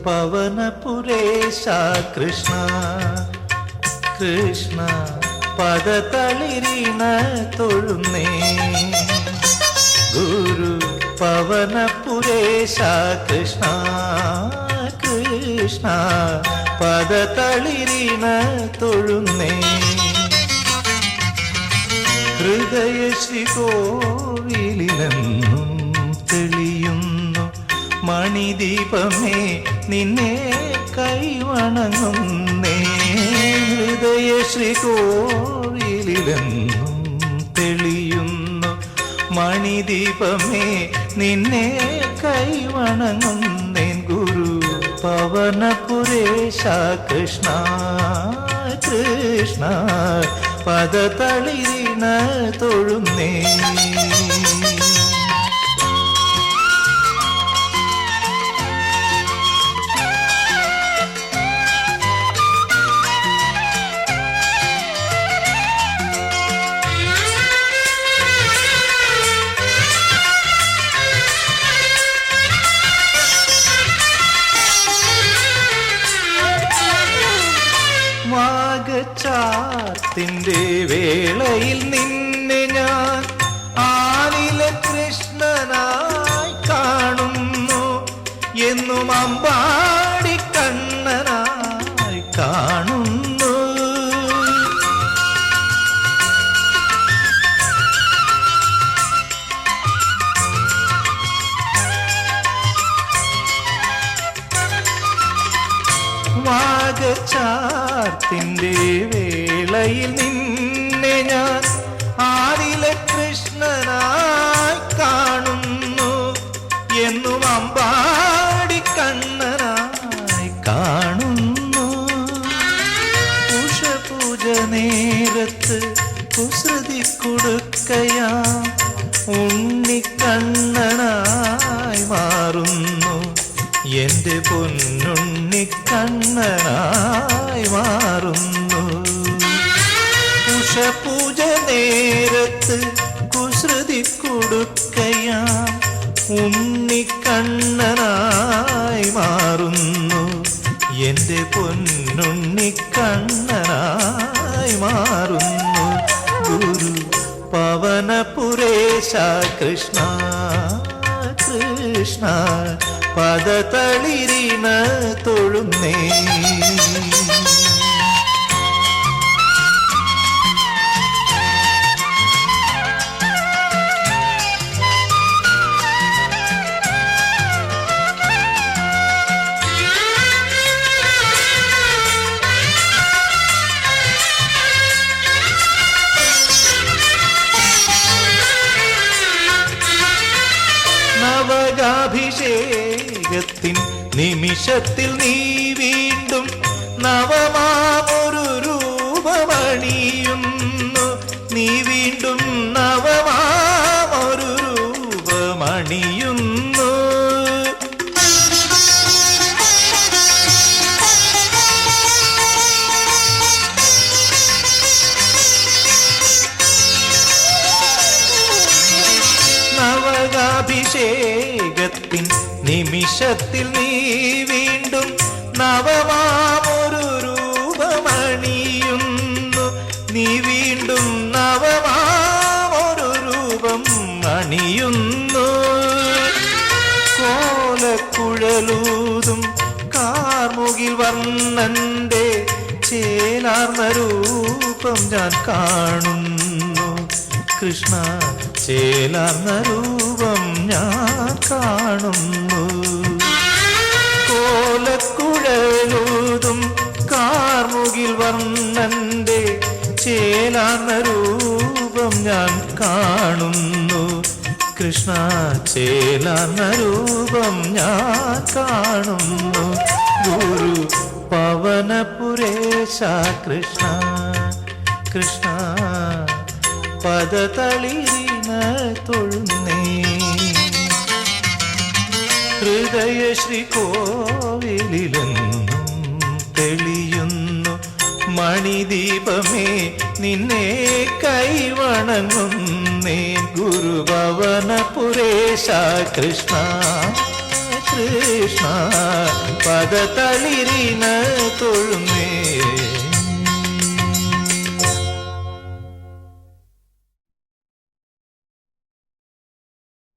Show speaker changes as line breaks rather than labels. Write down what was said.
പവനപുരേശ കൃഷ്ണ കൃഷ്ണ പദതളിരിണ തൊഴുന്നേ ഗുരു പവനപുരേശ കൃഷ്ണ കൃഷ്ണ പദതളിരിണ തൊഴുന്നേ ഹൃദയ ശ്രീകോവിലെന്നും തെളിയുന്നു മണിദീപമേ നിന്നെ കൈവണങ്ങുന്നേ ഹൃദയ ശ്രീകോവിലെന്നും തെളിയുന്നു മണിദീപമേ നിന്നെ കൈവണങ്ങുന്നേൻ ഗുരു പവനപുരേശ കൃഷ്ണ കൃഷ്ണ പദതളിരിണ തൊഴുന്നേ വാഗചാർത്തിന്റെ വേളയിൽ നിന്നെ ഞാൻ ആനില കൃഷ്ണനായി കാണുന്നു എന്നും അമ്പാടി കണ്ണനായി കാണുന്നു വാഗചാർത്തിന്റെ വേളയിൽ നിന്നെ ഞാൻ ആദില കൃഷ്ണനായി കാണുന്നു എന്നും അമ്പാടി കണ്ണനായി കാണുന്നു ഉഷപൂജ നേരത്ത് കുസൃതി കൊടുക്കയാം ഉണ്ണിക്കണ്ണനായി മാറുന്നു എന്റെ പൊന്നുണ്ണിക്കണ്ണനായി മാറുന്നു ഉഷപൂജ നേരത്ത് കുസൃതി കൊടുക്കയാം ഉണ്ണിക്കണ്ണനായി മാറുന്നു എന്റെ പൊന്നുണ്ണിക്കണ്ണനായി മാറുന്നു ഗുരു പവനപുരേശ കൃഷ്ണ കൃഷ്ണ പദതളിരിണ തൊഴുന്നേ നവകാഭിഷേകത്തിൻ നിമിഷത്തിൽ നീ വീണ്ടും നവമാമൊരു രൂപമണിയുന്നു നീ വീണ്ടും നവമാമൊരു രൂപമണിയുന്നു നവകാഭിഷേകത്തിൻ നിമിഷത്തിൽ നീ വീണ്ടും നവമാമൊരു രൂപമണിയുന്നു നീ വീണ്ടും നവമാമൊരു രൂപം അണിയുന്നു കോലക്കുഴലൂതും കാർമുകിൽ വർണ്ണന്റെ ചേലാർന്ന രൂപം ഞാൻ കാണുന്നു കൃഷ്ണ ചേലാർന്ന രൂപം ഞാൻ കാണുന്നു കോലക്കുഴലൂതും കാർമുകിൽ വർണ്ണന്റെ ചേലാർന്ന രൂപം ഞാൻ കാണുന്നു കൃഷ്ണ ചേലാർന്ന രൂപം ഞാൻ കാണുന്നു ഗുരു പവനപുരേശ കൃഷ്ണ കൃഷ്ണ പദതളിരിണ തൊഴുന്നേ ഹൃദയ ശ്രീകോവിലെന്നും തെളിയുന്നു മണിദീപമേ നിന്നെ കൈവണങ്ങുന്നേ ഗുരുഭവനപുരേശ കൃഷ്ണ കൃഷ്ണ പദതളിരിന തൊഴുന്നേ